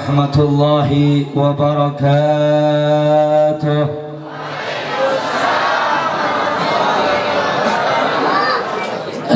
ورحمة الله وبركاته.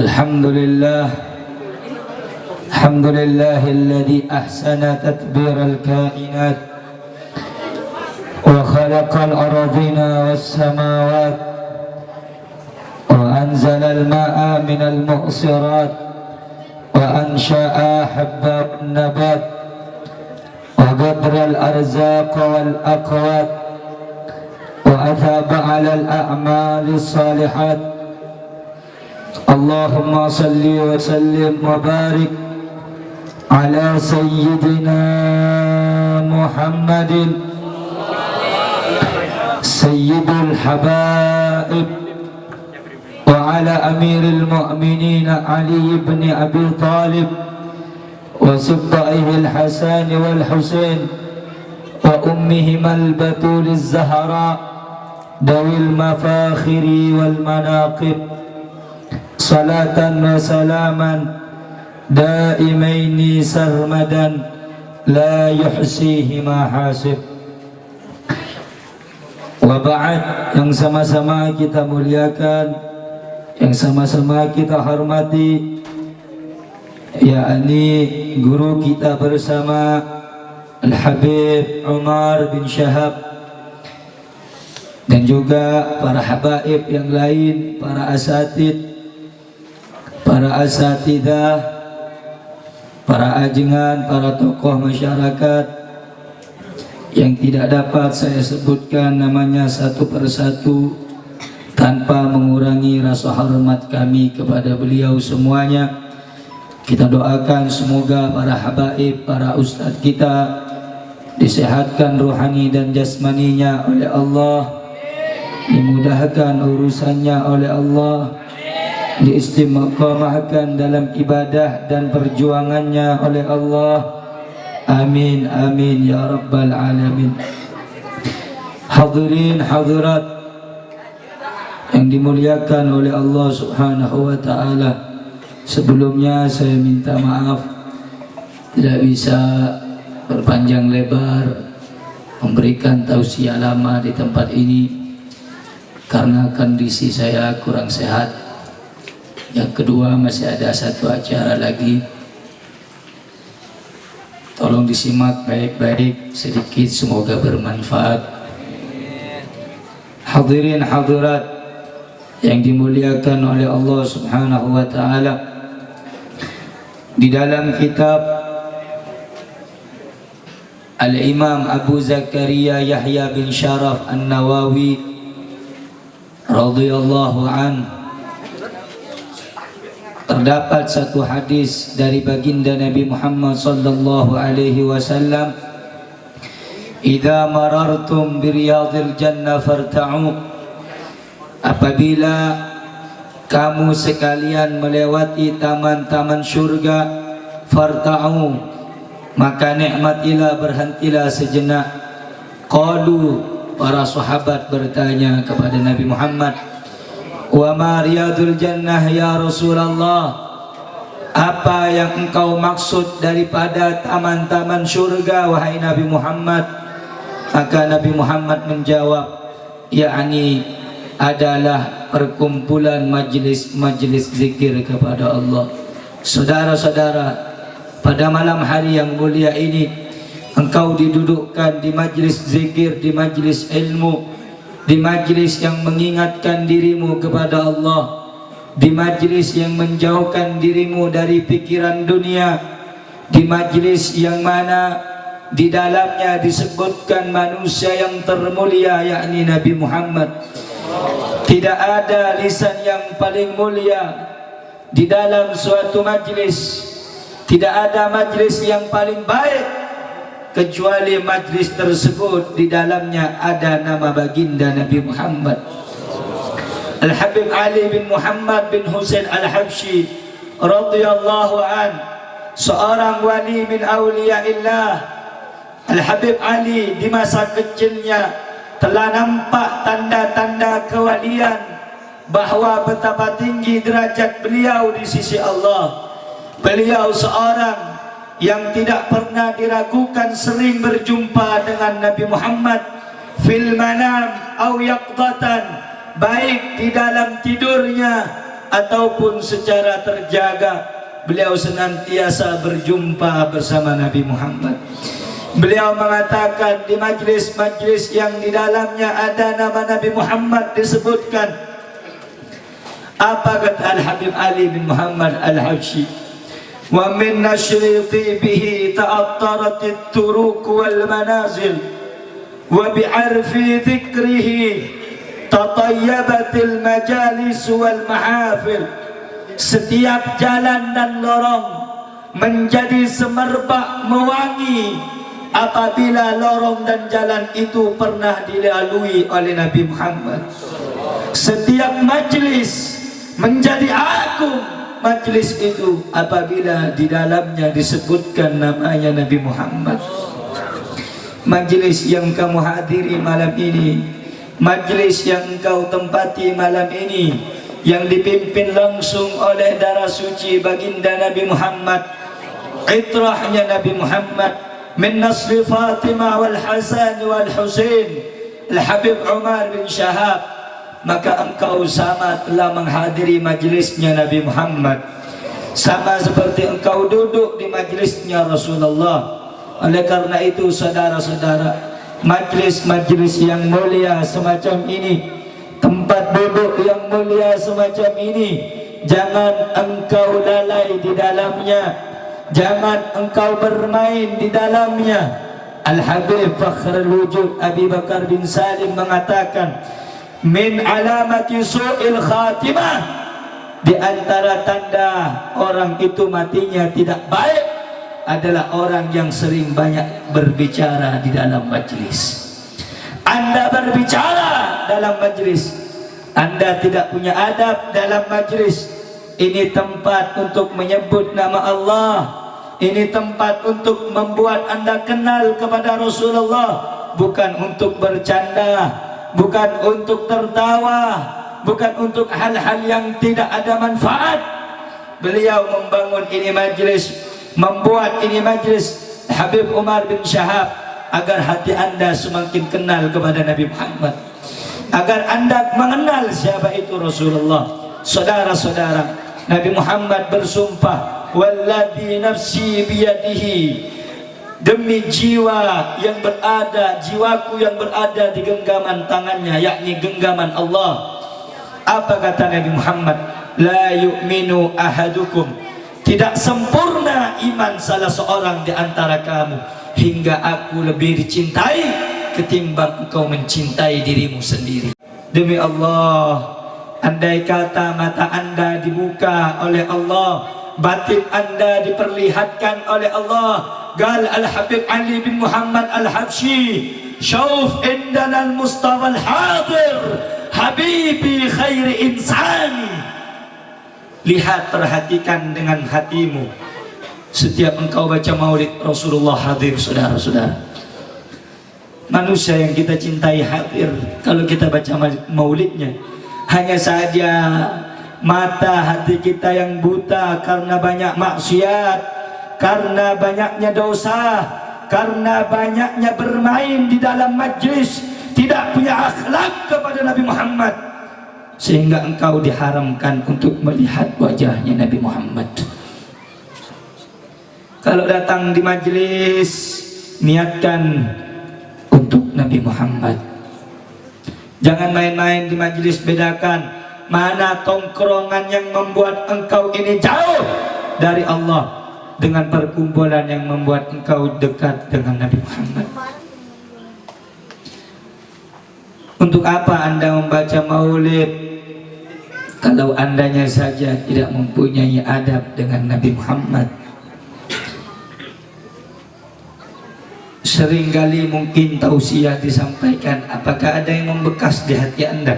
الحمد لله الذي أحسن تدبير الكائنات وخلق الأرضين والسماوات وأنزل الماء من المعصرات وأنشأ حب النبات وقدر الأرزاق والأقوات وأثاب على الأعمال الصالحات. اللهم صل وسلم وبارك على سيدنا محمد سيد الحبائب وعلى أمير المؤمنين علي بن أبي طالب وسبطئه الحسن والحسين وأمهما البتول الزهراء ذوي المفاخر والمناقب، صلاة وسلاما دائمين سرمدا لا يحصيهما حاسب. Wa ba'd, yang sama-sama kita muliakan, yang sama-sama kita hormati, yakni guru kita bersama Al-Habib Umar bin Syahab, dan juga para habaib yang lain, para asatid, para asatidah, para ajengan, para tokoh masyarakat yang tidak dapat saya sebutkan namanya satu persatu tanpa mengurangi rasa hormat kami kepada beliau semuanya. Kita doakan semoga para habaib, para ustadz kita disehatkan rohani dan jasmaninya oleh Allah, dimudahkan urusannya oleh Allah, diistiqamahkan dalam ibadah dan perjuangannya oleh Allah. Amin amin ya rabbal alamin. Hadirin hadirat yang dimuliakan oleh Allah Subhanahu wa taala, sebelumnya saya minta maaf tidak bisa berpanjang lebar memberikan tausiah lama di tempat ini karena kondisi saya kurang sehat. Yang kedua, masih ada satu acara lagi. Tolong disimak baik-baik sedikit, semoga bermanfaat. Hadirin hadirat yang dimuliakan oleh Allah Subhanahu wa taala, di dalam kitab Al-Imam Abu Zakaria Yahya bin Sharaf An-Nawawi radhiyallahu anhu, terdapat satu hadis dari baginda Nabi Muhammad sallallahu alaihi wasallam, "Idza marartum bi riyadil jannah farta'u." Apabila kamu sekalian melewati taman-taman surga, farta'u, maka nikmatilah, berhentilah sejenak. Qalu, para sahabat bertanya kepada Nabi Muhammad, "Wa ma riyadul jannah ya Rasulullah?" Apa yang engkau maksud daripada taman-taman surga wahai Nabi Muhammad? Maka Nabi Muhammad menjawab, yakni adalah perkumpulan majlis-majlis zikir kepada Allah. Saudara-saudara, pada malam hari yang mulia ini engkau didudukkan di majlis zikir, di majlis ilmu, di majlis yang mengingatkan dirimu kepada Allah, di majlis yang menjauhkan dirimu dari pikiran dunia, di majlis yang mana di dalamnya disebutkan manusia yang termulia yakni Nabi Muhammad. Tidak ada lisan yang paling mulia di dalam suatu majlis, tidak ada majlis yang paling baik kecuali majlis tersebut di dalamnya ada nama baginda Nabi Muhammad. Al-Habib Ali bin Muhammad bin Husain Al-Habsyi radhiyallahu an, seorang wali min awliyaillah. Al-Habib Ali di masa kecilnya telah nampak tanda-tanda kewalian, bahwa betapa tinggi derajat beliau di sisi Allah. Beliau seorang yang tidak pernah diragukan sering berjumpa dengan Nabi Muhammad fil manam au yaqdatan, baik di dalam tidurnya ataupun secara terjaga, beliau senantiasa berjumpa bersama Nabi Muhammad. Beliau mengatakan di majlis-majlis yang di dalamnya ada nama Nabi Muhammad disebutkan, apa kata Al-Habib Ali bin Muhammad Al-Habsyi, wa min nashriti bihi ta'attarat at-turuq wal manazil wa bi'arfi dhikrihi tatayyabat al-majalis wal mahafil. Setiap jalan dan lorong menjadi semerbak mewangi apabila lorong dan jalan itu pernah dilalui oleh Nabi Muhammad. Setiap majlis menjadi agung majlis itu apabila di dalamnya disebutkan namanya Nabi Muhammad. Majlis yang kamu hadiri malam ini, majlis yang engkau tempati malam ini, yang dipimpin langsung oleh darah suci baginda Nabi Muhammad, itrahnya Nabi Muhammad, min nasri Fatimah wal Hasan wal Husain, Al-Habib Umar bin Syahab, maka engkau sama telah menghadiri majlisnya Nabi Muhammad, sama seperti engkau duduk di majlisnya Rasulullah. Oleh karena itu saudara-saudara, majlis-majlis yang mulia semacam ini, tempat duduk yang mulia semacam ini, jangan engkau lalai di dalamnya, jangan engkau bermain di dalamnya. Al-Habib Fakhrul Wujud Abi Bakar bin Salim mengatakan, min alamati su'il khatimah, di antara tanda orang itu matinya tidak baik adalah orang yang sering banyak berbicara di dalam majlis. Anda berbicara dalam majlis, Anda tidak punya adab dalam majlis. Ini tempat untuk menyebut nama Allah, ini tempat untuk membuat Anda kenal kepada Rasulullah, bukan untuk bercanda, bukan untuk tertawa, bukan untuk hal-hal yang tidak ada manfaat. Beliau membangun ini majlis, membuat ini majlis Habib Umar bin Syahab agar hati Anda semakin kenal kepada Nabi Muhammad, agar Anda mengenal siapa itu Rasulullah. Saudara-saudara, Nabi Muhammad bersumpah, walladzi nafsi biyadihi, demi jiwa yang berada, jiwaku yang berada di genggaman tangannya, yakni genggaman Allah. Apa kata Nabi Muhammad? La yu'minu ahadukum, tidak sempurna iman salah seorang di antara kamu hingga aku lebih dicintai ketimbang engkau mencintai dirimu sendiri. Demi Allah, andai kata mata Anda dibuka oleh Allah, batin Anda diperlihatkan oleh Allah, gal Al-Habib Ali bin Muhammad Al-Habsyi, syauf indana al-Mustafa al-hadir habibi khairi insani. Lihat, perhatikan dengan hatimu setiap engkau baca maulid Rasulullah hadir. Saudara-saudara, manusia yang kita cintai hadir kalau kita baca maulidnya. Hanya saja mata hati kita yang buta karena banyak maksiat, karena banyaknya dosa, karena banyaknya bermain di dalam majlis, tidak punya akhlak kepada Nabi Muhammad, sehingga engkau diharamkan untuk melihat wajahnya Nabi Muhammad. Kalau datang di majlis, niatkan untuk Nabi Muhammad. Jangan main-main di majlis, bedakan mana tongkrongan yang membuat engkau ini jauh dari Allah dengan perkumpulan yang membuat engkau dekat dengan Nabi Muhammad. Untuk apa Anda membaca maulid kalau andanya saja tidak mempunyai adab dengan Nabi Muhammad? Seringkali mungkin tausiah disampaikan, apakah ada yang membekas di hati Anda?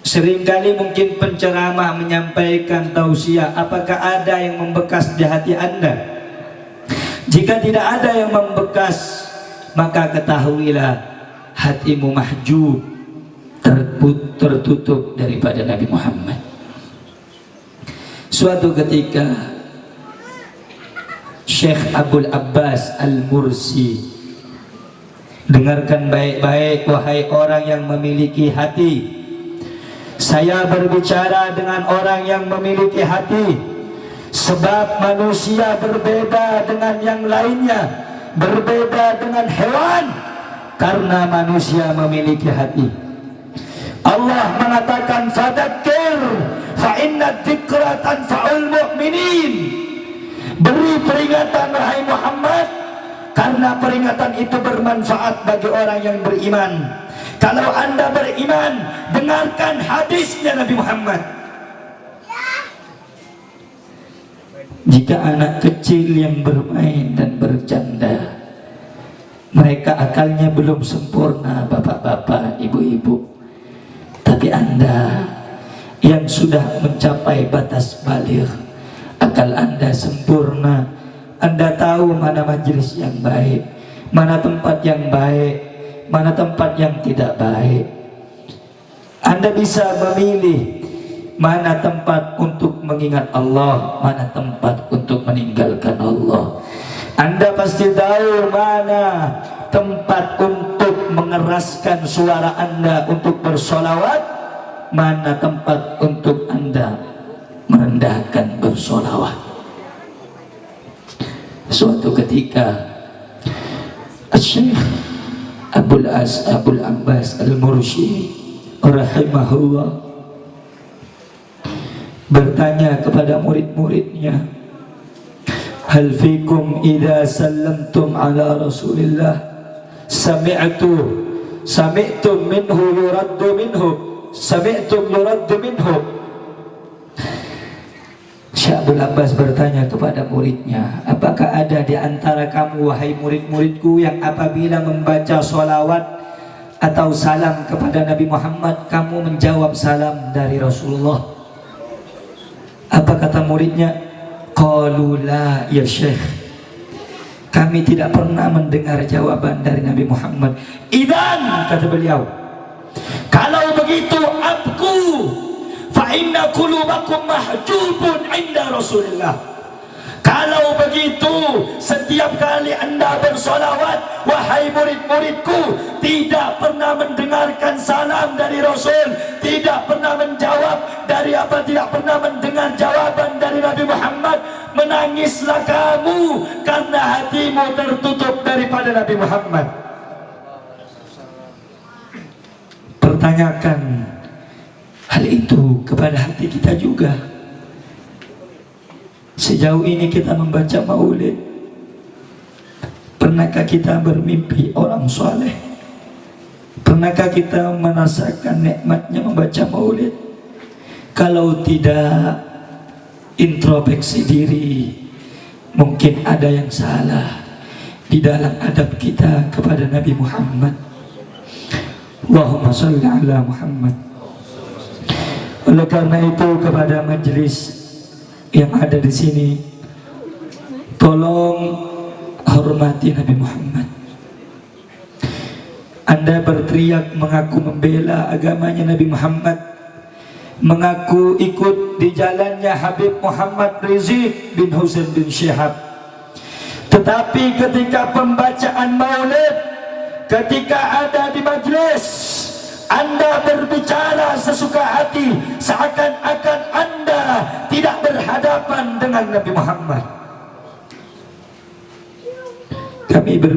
Seringkali mungkin penceramah menyampaikan tausiah, apakah ada yang membekas di hati Anda? Jika tidak ada yang membekas, maka ketahuilah hatimu mahjub, tertutup daripada Nabi Muhammad. Suatu ketika Syekh Abdul Abbas Al-Mursi. Dengarkan baik-baik wahai orang yang memiliki hati. Saya berbicara dengan orang yang memiliki hati, sebab manusia berbeda dengan yang lainnya, berbeda dengan hewan, karena manusia memiliki hati. Allah mengatakan fadzakir fa inna dzikra tanfa'ul mu'minin. Beri peringatan wahai Muhammad, karena peringatan itu bermanfaat bagi orang yang beriman. Kalau anda beriman, dengarkan hadisnya Nabi Muhammad. Jika anak kecil yang bermain dan bercanda, mereka akalnya belum sempurna, bapak-bapak, ibu-ibu. Tapi anda yang sudah mencapai batas baligh, akal anda sempurna. Anda tahu mana majelis yang baik, mana tempat yang baik, mana tempat yang tidak baik. Anda bisa memilih mana tempat untuk mengingat Allah, mana tempat untuk meninggalkan Allah. Anda pasti tahu mana tempat untuk mengeraskan suara Anda untuk bersolawat, mana tempat untuk Anda merendahkan bersolawat. Suatu ketika Syekh Abdul Abbas Al-Mursi rahimahullah bertanya kepada murid-muridnya, hal fikum idza sallamtum ala Rasulillah sami'tum minhu yuraddu minhu sami'tum yuraddu minhu. Syekh Abdul Abbas bertanya kepada muridnya, apakah ada di antara kamu wahai murid-muridku yang apabila membaca sholawat atau salam kepada Nabi Muhammad, kamu menjawab salam dari Rasulullah? Apa kata muridnya? Qalu la ya Syekh, kami tidak pernah mendengar jawaban dari Nabi Muhammad. Idan, kata beliau, kalau begitu abku fa inna qulubakum mahjubun inda Rasulillah. Kalau begitu, setiap kali anda bersolawat, wahai murid-muridku, tidak pernah mendengarkan salam dari Rasul, tidak pernah menjawab tidak pernah mendengar jawaban dari Nabi Muhammad, menangislah kamu karena hatimu tertutup daripada Nabi Muhammad. Pertanyakan hal itu kepada hati kita juga. Sejauh ini kita membaca maulid, pernahkah kita bermimpi orang soleh? Pernahkah kita merasakan nikmatnya membaca maulid? Kalau tidak, introspeksi diri, mungkin ada yang salah di dalam adab kita kepada Nabi Muhammad. Allahumma sholli ala Muhammad. Oleh karena itu, kepada majelis yang ada di sini, tolong hormati Nabi Muhammad. Anda berteriak mengaku membela agamanya Nabi Muhammad, mengaku ikut di jalannya Habib Muhammad Rizik bin Husain bin Syihab. Tetapi ketika pembacaan maulid, ketika ada di majelis, Anda berbicara sesuka hati, seakan-akan Anda tidak berhadapan dengan Nabi Muhammad. Kami